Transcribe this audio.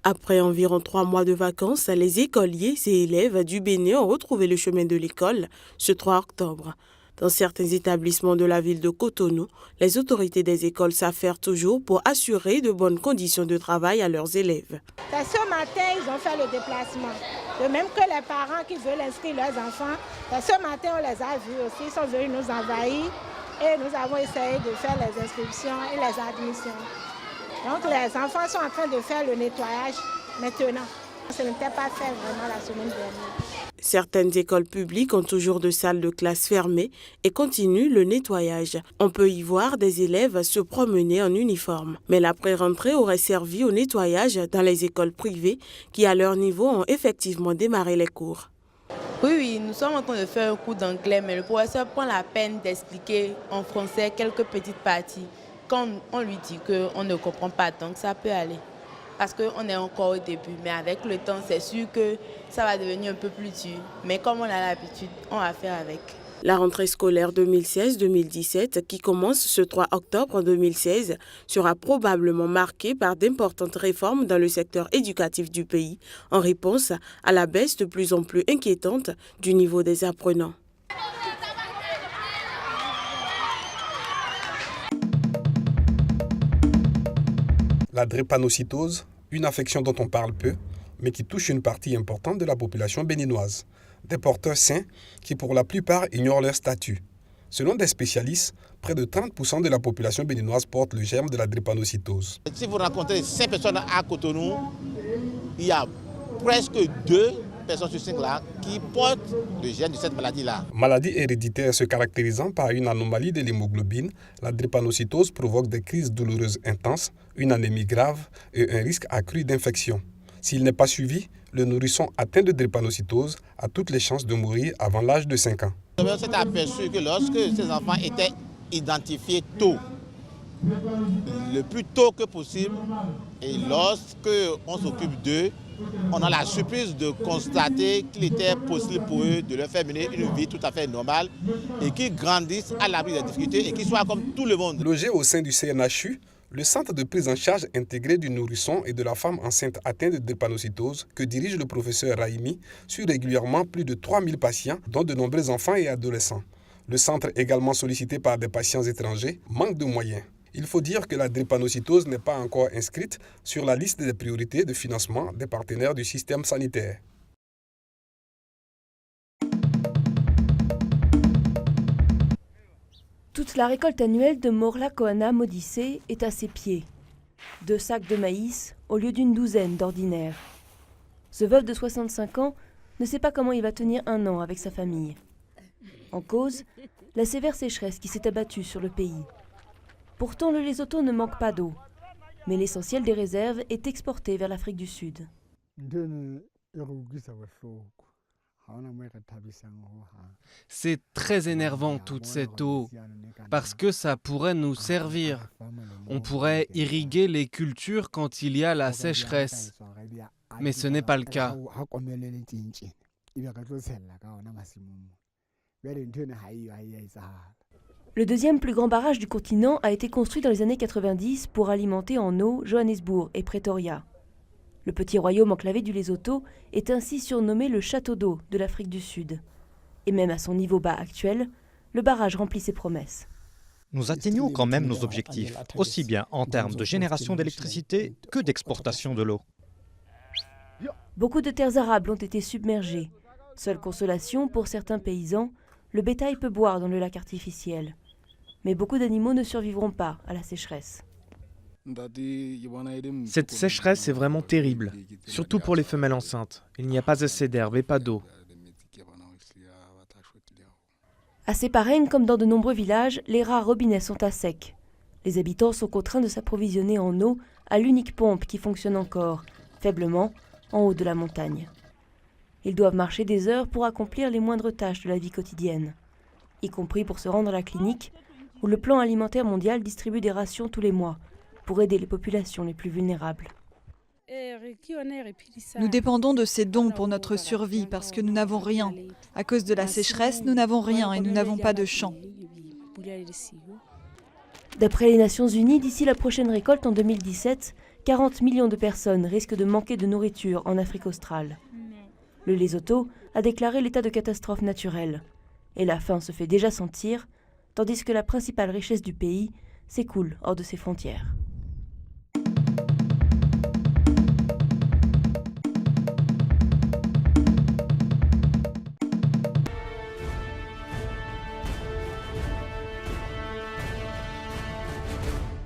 Après environ 3 mois de vacances, les écoliers et élèves du Bénin ont retrouvé le chemin de l'école ce 3 octobre. Dans certains établissements de la ville de Cotonou, les autorités des écoles s'affairent toujours pour assurer de bonnes conditions de travail à leurs élèves. Ce matin, ils ont fait le déplacement. De même que les parents qui veulent inscrire leurs enfants, ce matin, on les a vus aussi. Ils sont venus nous envahir et nous avons essayé de faire les inscriptions et les admissions. Donc les enfants sont en train de faire le nettoyage maintenant. Ce n'était pas fait vraiment la semaine dernière. Certaines écoles publiques ont toujours de salles de classe fermées et continuent le nettoyage. On peut y voir des élèves se promener en uniforme. Mais l'après-rentrée aurait servi au nettoyage dans les écoles privées qui, à leur niveau, ont effectivement démarré les cours. Oui, nous sommes en train de faire un cours d'anglais, mais le professeur prend la peine d'expliquer en français quelques petites parties. Quand on lui dit qu'on ne comprend pas, donc ça peut aller. Parce qu'on est encore au début, mais avec le temps, c'est sûr que ça va devenir un peu plus dur. Mais comme on a l'habitude, on va faire avec. La rentrée scolaire 2016-2017, qui commence ce 3 octobre 2016, sera probablement marquée par d'importantes réformes dans le secteur éducatif du pays, en réponse à la baisse de plus en plus inquiétante du niveau des apprenants. La drépanocytose, une affection dont on parle peu, mais qui touche une partie importante de la population béninoise. Des porteurs sains qui, pour la plupart, ignorent leur statut. Selon des spécialistes, près de 30% de la population béninoise porte le germe de la drépanocytose. Si vous rencontrez 5 personnes à Cotonou, il y a presque 2 personnes sur 5 là qui portent le germe de cette maladie-là. Maladie héréditaire se caractérisant par une anomalie de l'hémoglobine, la drépanocytose provoque des crises douloureuses intenses, une anémie grave et un risque accru d'infection. S'il n'est pas suivi, le nourrisson atteint de drépanocytose a toutes les chances de mourir avant l'âge de 5 ans. On s'est aperçu que lorsque ces enfants étaient identifiés tôt, le plus tôt que possible, et lorsque on s'occupe d'eux, on a la surprise de constater qu'il était possible pour eux de leur faire mener une vie tout à fait normale et qu'ils grandissent à l'abri des difficultés et qu'ils soient comme tout le monde. Logé au sein du CNHU, le centre de prise en charge intégré du nourrisson et de la femme enceinte atteinte de drépanocytose que dirige le professeur Raimi suit régulièrement plus de 3000 patients, dont de nombreux enfants et adolescents. Le centre, également sollicité par des patients étrangers, manque de moyens. Il faut dire que la drépanocytose n'est pas encore inscrite sur la liste des priorités de financement des partenaires du système sanitaire. Toute la récolte annuelle de Morla Koana Modissé est à ses pieds. 2 sacs de maïs au lieu d'une douzaine d'ordinaire. Ce veuf de 65 ans ne sait pas comment il va tenir 1 an avec sa famille. En cause, la sévère sécheresse qui s'est abattue sur le pays. Pourtant, le Lesotho ne manque pas d'eau, mais l'essentiel des réserves est exporté vers l'Afrique du Sud. C'est très énervant toute cette eau, parce que ça pourrait nous servir. On pourrait irriguer les cultures quand il y a la sécheresse, mais ce n'est pas le cas. Le deuxième plus grand barrage du continent a été construit dans les années 90 pour alimenter en eau Johannesburg et Pretoria. Le petit royaume enclavé du Lesotho est ainsi surnommé le château d'eau de l'Afrique du Sud. Et même à son niveau bas actuel, le barrage remplit ses promesses. Nous atteignons quand même nos objectifs, aussi bien en termes de génération d'électricité que d'exportation de l'eau. Beaucoup de terres arables ont été submergées. Seule consolation pour certains paysans, le bétail peut boire dans le lac artificiel. Mais beaucoup d'animaux ne survivront pas à la sécheresse. Cette sécheresse est vraiment terrible, surtout pour les femelles enceintes. Il n'y a pas assez d'herbe et pas d'eau. À Sépareng, comme dans de nombreux villages, les rares robinets sont à sec. Les habitants sont contraints de s'approvisionner en eau à l'unique pompe qui fonctionne encore, faiblement, en haut de la montagne. Ils doivent marcher des heures pour accomplir les moindres tâches de la vie quotidienne, y compris pour se rendre à la clinique, où le Plan alimentaire mondial distribue des rations tous les mois pour aider les populations les plus vulnérables. Nous dépendons de ces dons pour notre survie parce que nous n'avons rien. À cause de la sécheresse, nous n'avons rien et nous n'avons pas de champs. D'après les Nations Unies, d'ici la prochaine récolte en 2017, 40 millions de personnes risquent de manquer de nourriture en Afrique australe. Le Lesotho a déclaré l'état de catastrophe naturelle. Et la faim se fait déjà sentir, tandis que la principale richesse du pays s'écoule hors de ses frontières.